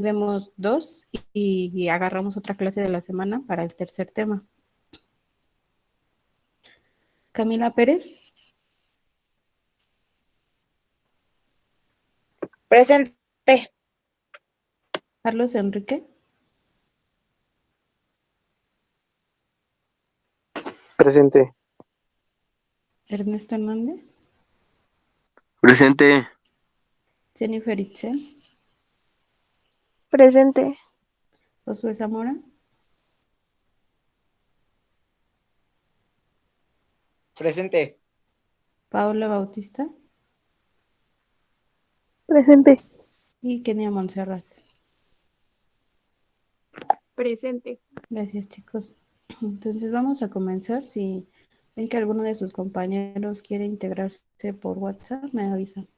vemos dos y agarramos otra clase de la semana para el tercer tema. Camila Pérez. Presente. Carlos Enrique. Presente. Ernesto Hernández. Presente. Jennifer Itzel. Presente. Josué Zamora. Presente. Paola Bautista. Presente. Y Kenia Montserrat. Presente. Gracias, chicos. Entonces vamos a comenzar. Si ven que alguno de sus compañeros quiere integrarse por WhatsApp, me avisan.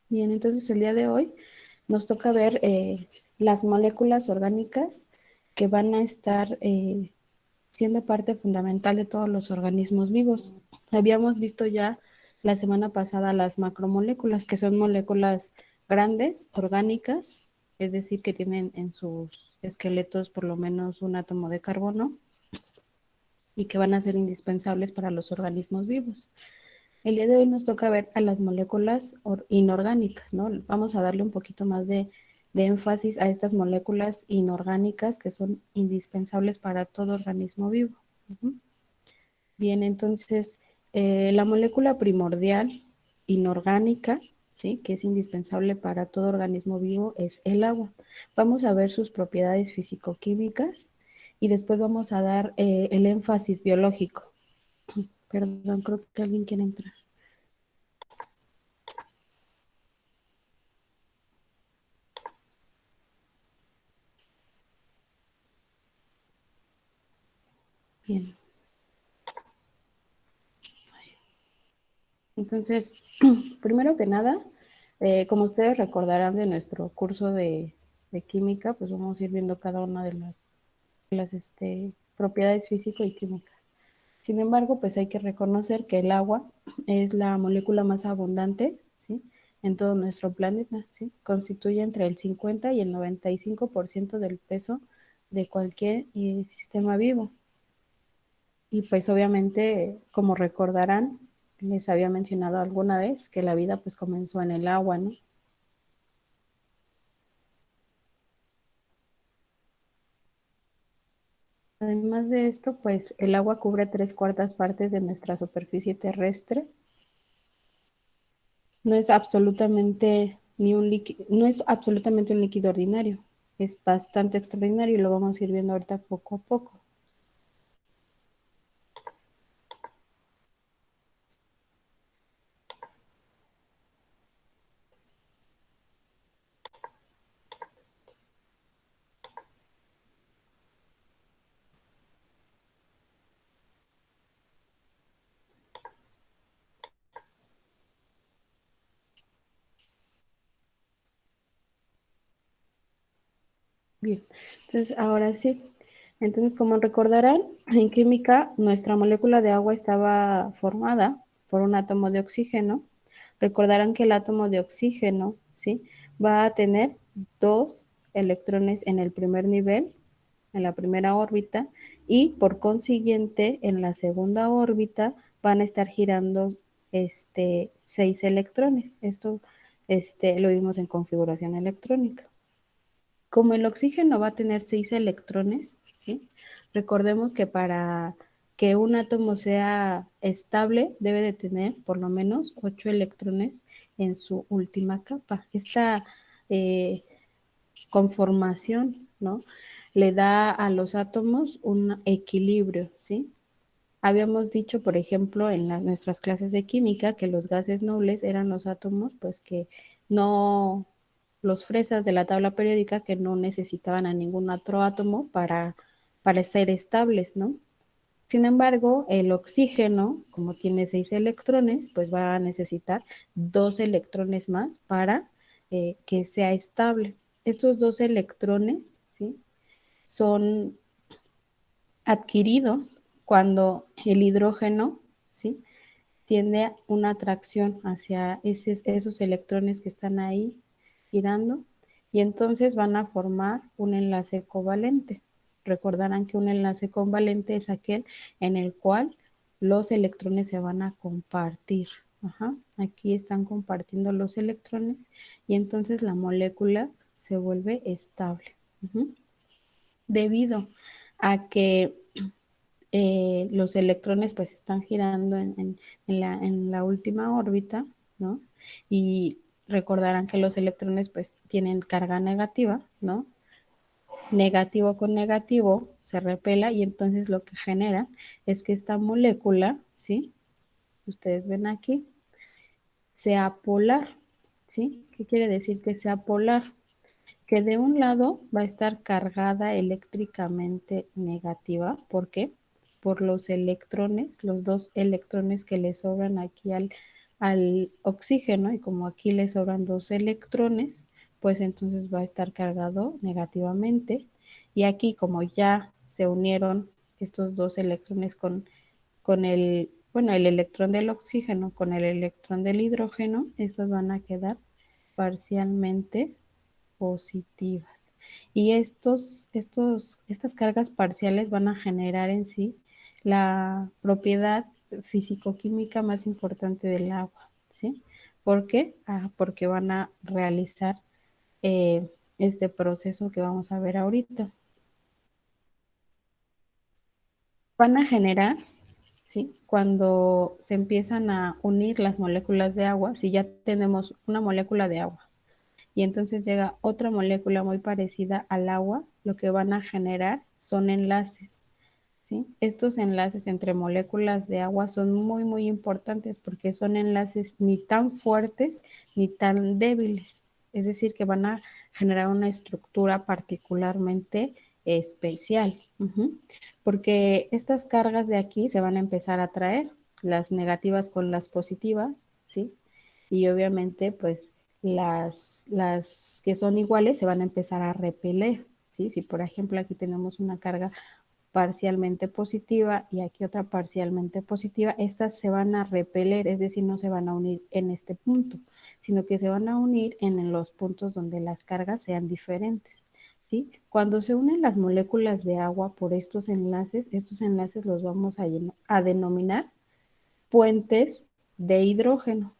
Bien, entonces el día de hoy nos toca ver las moléculas orgánicas que van a estar siendo parte fundamental de todos los organismos vivos. Habíamos visto ya la semana pasada las macromoléculas, que son moléculas grandes, orgánicas, es decir, que tienen en sus esqueletos por lo menos un átomo de carbono y que van a ser indispensables para los organismos vivos. El día de hoy nos toca ver a las moléculas inorgánicas, ¿no? Vamos a darle un poquito más de énfasis a estas moléculas inorgánicas que son indispensables para todo organismo vivo. Bien, entonces, la molécula primordial inorgánica, ¿sí?, que es indispensable para todo organismo vivo, es el agua. Vamos a ver sus propiedades físico-químicas y después vamos a dar el énfasis biológico. Perdón, creo que alguien quiere entrar. Bien. Entonces, primero que nada, como ustedes recordarán de nuestro curso de química, pues vamos a ir viendo cada una de las propiedades físico y químicas. Sin embargo, pues hay que reconocer que el agua es la molécula más abundante, ¿sí?, en todo nuestro planeta, ¿sí? Constituye entre el 50 y el 95% del peso de cualquier sistema vivo. Y pues obviamente, como recordarán, les había mencionado alguna vez que la vida pues comenzó en el agua, ¿no? Además de esto, pues el agua cubre 3/4 de nuestra superficie terrestre. No es absolutamente no es absolutamente un líquido ordinario. Es bastante extraordinario y lo vamos a ir viendo ahorita poco a poco. Bien, entonces ahora sí. Entonces, como recordarán, en química nuestra molécula de agua estaba formada por un átomo de oxígeno. Recordarán que el átomo de oxígeno, ¿sí?, va a tener 2 electrones en el primer nivel, en la primera órbita, y por consiguiente en la segunda órbita van a estar girando 6 electrones. Esto lo vimos en configuración electrónica. Como el oxígeno va a tener 6 electrones, ¿sí?, recordemos que para que un átomo sea estable debe de tener por lo menos 8 electrones en su última capa. Esta conformación, ¿no?, le da a los átomos un equilibrio, ¿sí? Habíamos dicho, por ejemplo, en nuestras clases de química que los gases nobles eran los átomos, pues que no, los fresas de la tabla periódica que no necesitaban a ningún otro átomo para estar estables, ¿no? Sin embargo, el oxígeno, como tiene 6 electrones, pues va a necesitar 2 electrones más para que sea estable. Estos 2 electrones, ¿sí?, son adquiridos cuando el hidrógeno, ¿sí?, tiende una atracción hacia esos electrones que están ahí girando y entonces van a formar un enlace covalente. Recordarán que un enlace covalente es aquel en el cual los electrones se van a compartir. Ajá. Aquí están compartiendo los electrones y entonces la molécula se vuelve estable. Debido a que los electrones pues están girando en la última órbita, ¿no? Y recordarán que los electrones pues tienen carga negativa, ¿no? Negativo con negativo se repela y entonces lo que genera es que esta molécula, ¿sí? Ustedes ven aquí, sea polar, ¿sí? ¿Qué quiere decir que sea polar? Que de un lado va a estar cargada eléctricamente negativa. ¿Por qué? Por los electrones, los dos electrones que le sobran aquí al oxígeno, y como aquí le sobran dos electrones, pues entonces va a estar cargado negativamente. Y aquí como ya se unieron estos dos electrones con el electrón del oxígeno con el electrón del hidrógeno, estos van a quedar parcialmente positivas. Y estas cargas parciales van a generar en sí la propiedad físico-química más importante del agua, ¿sí? ¿Por qué? Porque van a realizar este proceso que vamos a ver ahorita. Van a generar, ¿sí? Cuando se empiezan a unir las moléculas de agua, si ya tenemos una molécula de agua, y entonces llega otra molécula muy parecida al agua, lo que van a generar son enlaces, ¿sí? Estos enlaces entre moléculas de agua son muy, muy importantes porque son enlaces ni tan fuertes ni tan débiles, es decir, que van a generar una estructura particularmente especial, porque estas cargas de aquí se van a empezar a traer, las negativas con las positivas, ¿sí? Y obviamente, pues las que son iguales se van a empezar a repeler, ¿sí? Si por ejemplo aquí tenemos una carga parcialmente positiva y aquí otra parcialmente positiva, estas se van a repeler, es decir, no se van a unir en este punto, sino que se van a unir en los puntos donde las cargas sean diferentes, ¿sí? Cuando se unen las moléculas de agua por estos enlaces los vamos a denominar puentes de hidrógeno.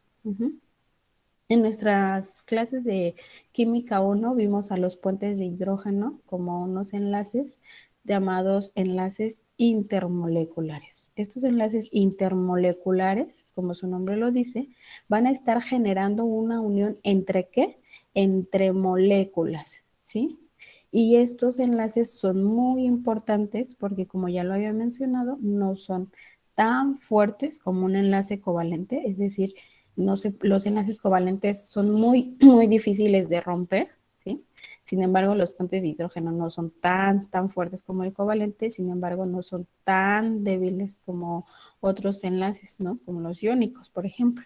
En nuestras clases de química 1 vimos a los puentes de hidrógeno como unos enlaces llamados enlaces intermoleculares. Estos enlaces intermoleculares, como su nombre lo dice, van a estar generando una unión entre ¿qué? Entre moléculas, ¿sí? Y estos enlaces son muy importantes porque, como ya lo había mencionado, no son tan fuertes como un enlace covalente, es decir, no se, los enlaces covalentes son muy, muy difíciles de romper, ¿sí? Sin embargo, los puentes de hidrógeno no son tan fuertes como el covalente, sin embargo, no son tan débiles como otros enlaces, ¿no? Como los iónicos, por ejemplo.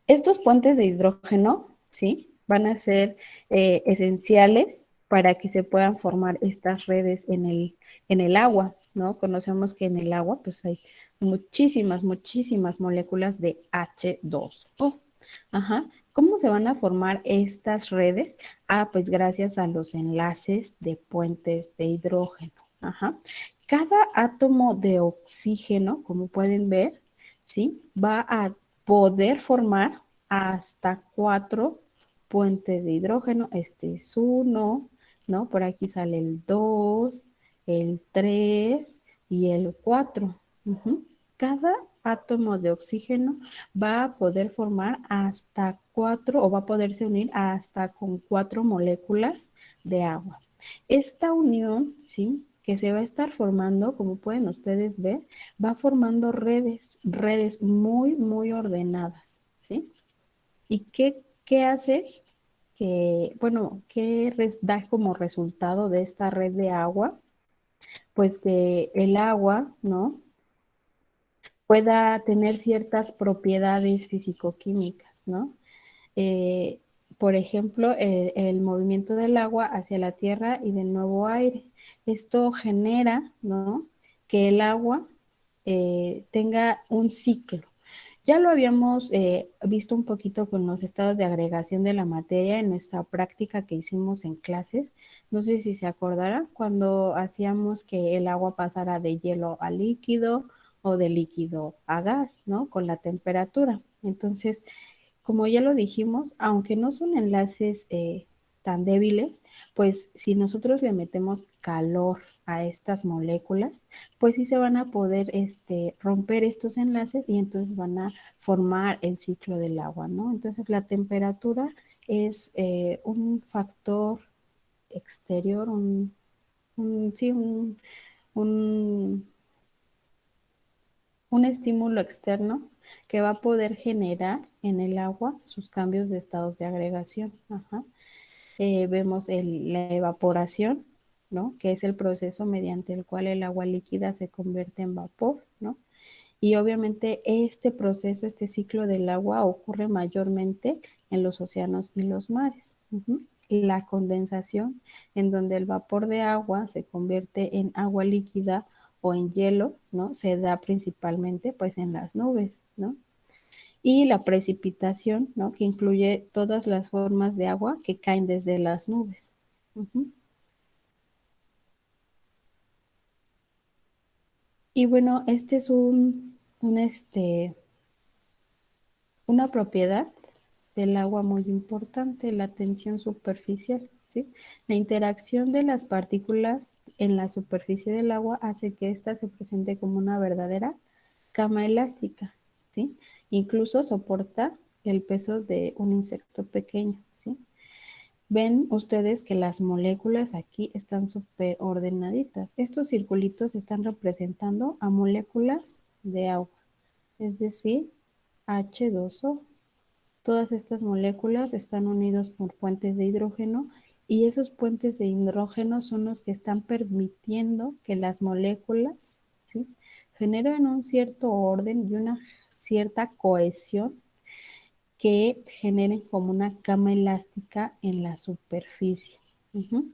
Estos puentes de hidrógeno, ¿sí? Van a ser esenciales para que se puedan formar estas redes en el agua, ¿no? Conocemos que en el agua pues hay muchísimas moléculas de H2O. Ajá. ¿Cómo se van a formar estas redes? Pues gracias a los enlaces de puentes de hidrógeno. Ajá. Cada átomo de oxígeno, como pueden ver, ¿sí? Va a poder formar hasta 4 puentes de hidrógeno. Este es uno, ¿no? Por aquí sale el 2, el 3 y el 4. Cada átomo de oxígeno va a poder formar hasta 4 o va a poderse unir hasta con 4 moléculas de agua. Esta unión, ¿sí? Que se va a estar formando, como pueden ustedes ver, va formando redes muy, muy ordenadas, ¿sí? ¿Y qué hace? Que, bueno, ¿qué da como resultado de esta red de agua? Pues que el agua, ¿no? Pueda tener ciertas propiedades físico-químicas, ¿no? Eh, por ejemplo, el movimiento del agua hacia la tierra y del nuevo aire. Esto genera, ¿no? Que el agua tenga un ciclo. Ya lo habíamos visto un poquito con los estados de agregación de la materia en nuestra práctica que hicimos en clases. No sé si se acordará cuando hacíamos que el agua pasara de hielo a líquido o de líquido a gas, ¿no? Con la temperatura. Entonces, como ya lo dijimos, aunque no son enlaces tan débiles, pues si nosotros le metemos calor a estas moléculas, pues sí se van a poder romper estos enlaces y entonces van a formar el ciclo del agua, ¿no? Entonces la temperatura es un factor exterior, sí, un, un estímulo externo que va a poder generar en el agua sus cambios de estados de agregación. Ajá. Vemos la evaporación, ¿no? Que es el proceso mediante el cual el agua líquida se convierte en vapor, ¿no? Y obviamente este proceso, este ciclo del agua ocurre mayormente en los océanos y los mares. Uh-huh. La condensación, en donde el vapor de agua se convierte en agua líquida o en hielo, ¿no? Se da principalmente pues en las nubes, ¿no? Y la precipitación, ¿no? Que incluye todas las formas de agua que caen desde las nubes. Uh-huh. Y bueno, este es una propiedad del agua muy importante, la tensión superficial, ¿sí? La interacción de las partículas en la superficie del agua hace que ésta se presente como una verdadera cama elástica, ¿sí? Incluso soporta el peso de un insecto pequeño, ¿sí? Ven ustedes que las moléculas aquí están súper ordenaditas. Estos circulitos están representando a moléculas de agua, es decir, H2O. Todas estas moléculas están unidos por puentes de hidrógeno y esos puentes de hidrógeno son los que están permitiendo que las moléculas, ¿sí?, generen un cierto orden y una cierta cohesión que generen como una cama elástica en la superficie. Uh-huh.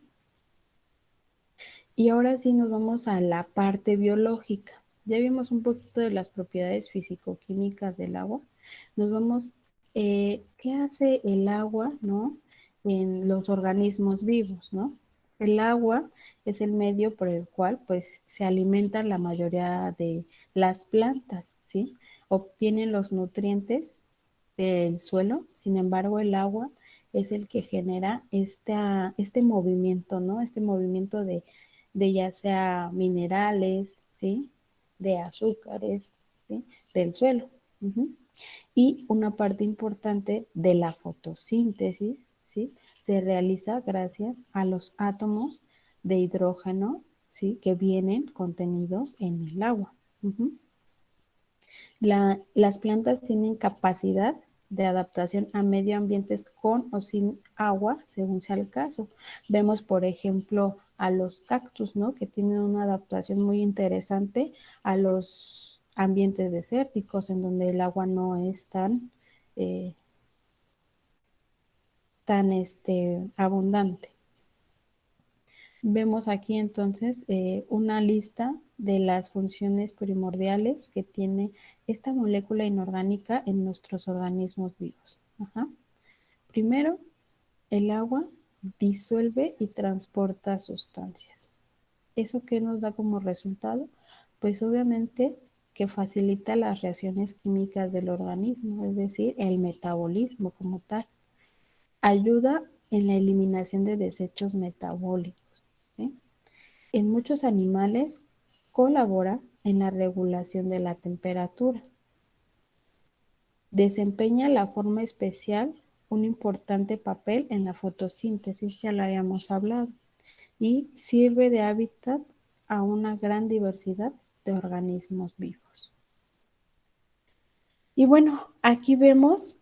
Y ahora sí nos vamos a la parte biológica. Ya vimos un poquito de las propiedades físico-químicas del agua. Nos vamos, ¿qué hace el agua, no? En los organismos vivos, ¿no? El agua es el medio por el cual, pues, se alimentan la mayoría de las plantas, ¿sí? Obtienen los nutrientes del suelo. Sin embargo, el agua es el que genera este movimiento, ¿no? Este movimiento de ya sea minerales, ¿sí? De azúcares, ¿sí? Del suelo. Uh-huh. Y una parte importante de la fotosíntesis, ¿sí? Se realiza gracias a los átomos de hidrógeno, ¿sí? Que vienen contenidos en el agua. Uh-huh. Las plantas tienen capacidad de adaptación a medio ambientes con o sin agua, según sea el caso. Vemos, por ejemplo, a los cactus, ¿no? Que tienen una adaptación muy interesante a los ambientes desérticos, en donde el agua no es eh, tan abundante. Vemos aquí entonces una lista de las funciones primordiales que tiene esta molécula inorgánica en nuestros organismos vivos. Ajá. Primero, el agua disuelve y transporta sustancias. ¿Eso qué nos da como resultado? Pues obviamente que facilita las reacciones químicas del organismo, es decir, el metabolismo como tal. Ayuda en la eliminación de desechos metabólicos, ¿sí? En muchos animales colabora en la regulación de la temperatura. Desempeña la forma especial un importante papel en la fotosíntesis, ya lo habíamos hablado, y sirve de hábitat a una gran diversidad de organismos vivos. Y bueno, aquí vemos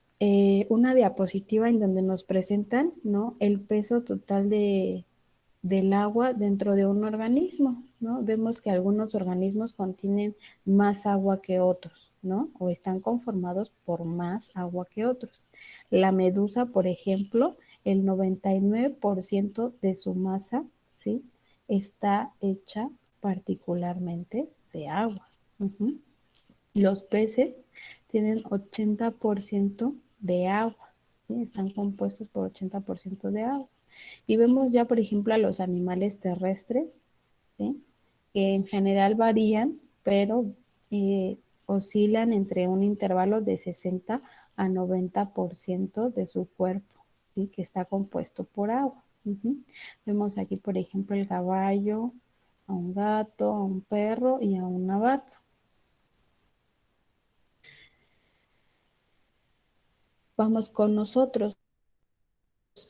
una diapositiva en donde nos presentan, ¿no?, el peso total del agua dentro de un organismo, ¿no? Vemos que algunos organismos contienen más agua que otros, ¿no? O están conformados por más agua que otros. La medusa, por ejemplo, el 99% de su masa, ¿sí?, está hecha particularmente de agua. Ujú. Los peces tienen 80% de agua, ¿sí? Están compuestos por 80% de agua. Y vemos ya, por ejemplo, a los animales terrestres, ¿sí? Que en general varían, pero oscilan entre un intervalo de 60 a 90% de su cuerpo, ¿sí? Que está compuesto por agua. Ujú. Vemos aquí, por ejemplo, el caballo, a un gato, a un perro y a una vaca. Vamos con nosotros.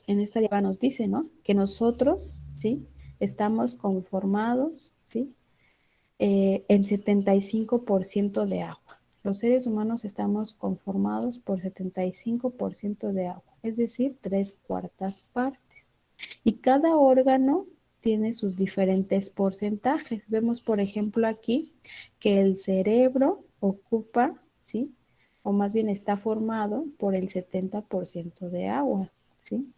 En esta diapositiva nos dice, ¿no? Que nosotros, ¿sí? Estamos conformados, ¿sí? En 75% de agua. Los seres humanos estamos conformados por 75% de agua, es decir, 3/4 partes. Y cada órgano tiene sus diferentes porcentajes. Vemos, por ejemplo, aquí que el cerebro ocupa, ¿sí? O más bien está formado por el 70% de agua, ¿sí?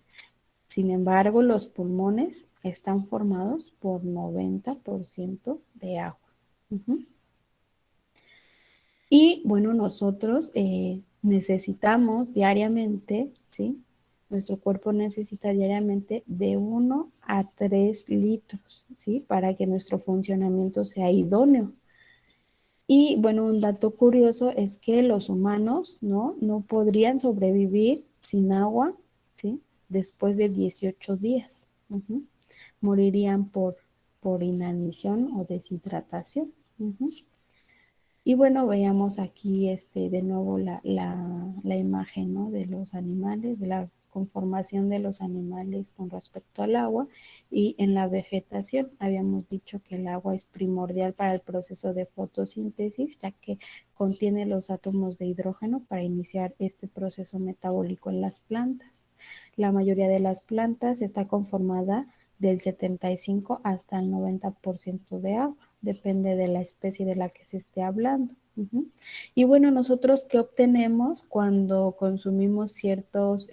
Sin embargo, los pulmones están formados por 90% de agua. Uh-huh. Y bueno, nosotros necesitamos diariamente, ¿sí? Nuestro cuerpo necesita diariamente de 1 a 3 litros, ¿sí? Para que nuestro funcionamiento sea idóneo. Y bueno, un dato curioso es que los humanos, no podrían sobrevivir sin agua, ¿sí? Después de 18 días. Uh-huh. Morirían por inanición o deshidratación. Uh-huh. Y bueno, veamos aquí de nuevo la imagen, ¿no? De los animales, de la conformación de los animales con respecto al agua y en la vegetación. Habíamos dicho que el agua es primordial para el proceso de fotosíntesis, ya que contiene los átomos de hidrógeno para iniciar este proceso metabólico en las plantas. La mayoría de las plantas está conformada del 75 hasta el 90% de agua, depende de la especie de la que se esté hablando. Uh-huh. Y bueno, nosotros ¿qué obtenemos cuando consumimos ciertos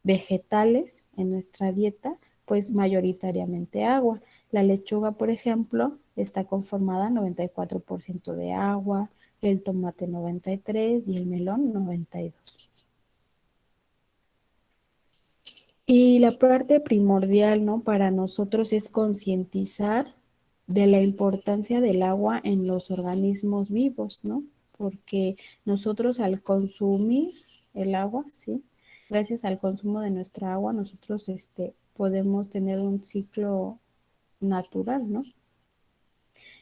vegetales en nuestra dieta? Pues mayoritariamente agua. La lechuga, por ejemplo, está conformada 94% de agua, el tomate 93% y el melón 92%. Y la parte primordial, ¿no? Para nosotros es concientizar de la importancia del agua en los organismos vivos, ¿no? Porque nosotros al consumir el agua, ¿sí? Gracias al consumo de nuestra agua, nosotros podemos tener un ciclo natural, ¿no?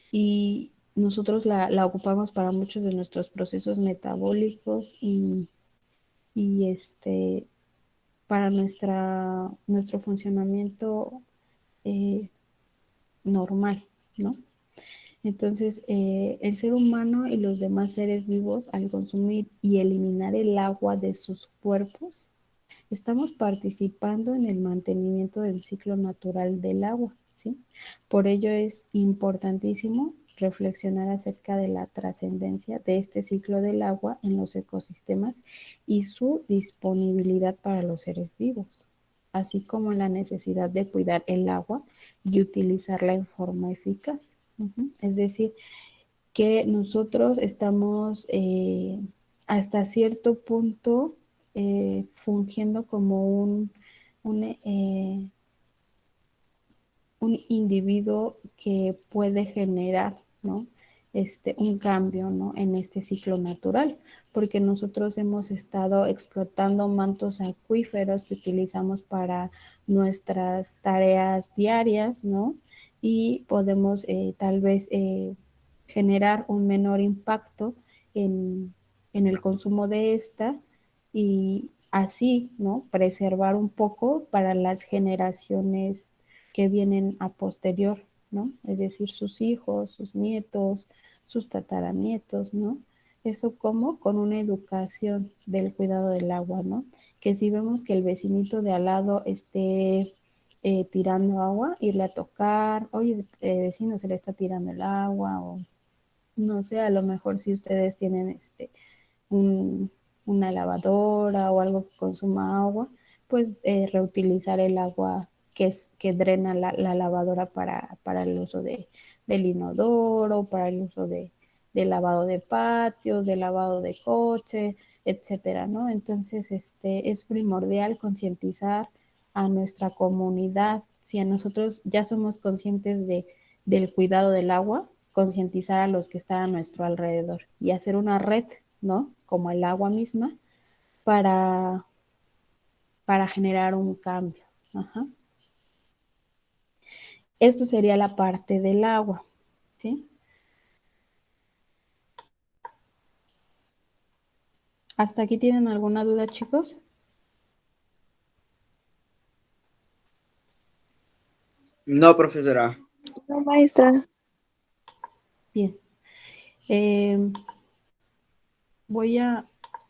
Y nosotros la ocupamos para muchos de nuestros procesos metabólicos y para nuestro funcionamiento eh, normal, ¿no? Entonces, el ser humano y los demás seres vivos, al consumir y eliminar el agua de sus cuerpos, estamos participando en el mantenimiento del ciclo natural del agua, ¿sí? Por ello es importantísimo reflexionar acerca de la trascendencia de este ciclo del agua en los ecosistemas y su disponibilidad para los seres vivos, así como la necesidad de cuidar el agua y utilizarla en forma eficaz. Uh-huh. Es decir, que nosotros estamos hasta cierto punto fungiendo como un, un individuo que puede generar, ¿no? Un cambio, ¿no? En este ciclo natural, porque nosotros hemos estado explotando mantos acuíferos que utilizamos para nuestras tareas diarias, ¿no? Y podemos tal vez generar un menor impacto en el consumo de esta y así, ¿no? Preservar un poco para las generaciones que vienen a posterior, ¿no? Es decir, sus hijos, sus nietos, sus tataranietos, ¿no? Eso como con una educación del cuidado del agua, ¿no? Que si vemos que el vecinito de al lado esté tirando agua, irle a tocar, oye, vecino, se le está tirando el agua, o no sé, a lo mejor si ustedes tienen un, una lavadora o algo que consuma agua, pues reutilizar el agua que drena la lavadora para el uso del inodoro, para el uso de lavado de patios, de lavado de coche, etcétera, ¿no? Entonces, es primordial concientizar a nuestra comunidad. Si a nosotros ya somos conscientes del cuidado del agua, concientizar a los que están a nuestro alrededor y hacer una red, ¿no? Como el agua misma, para, para generar un cambio. Ajá. Esto sería la parte del agua, ¿sí? ¿Hasta aquí tienen alguna duda, chicos? No, profesora. No, maestra. Bien. Eh, voy a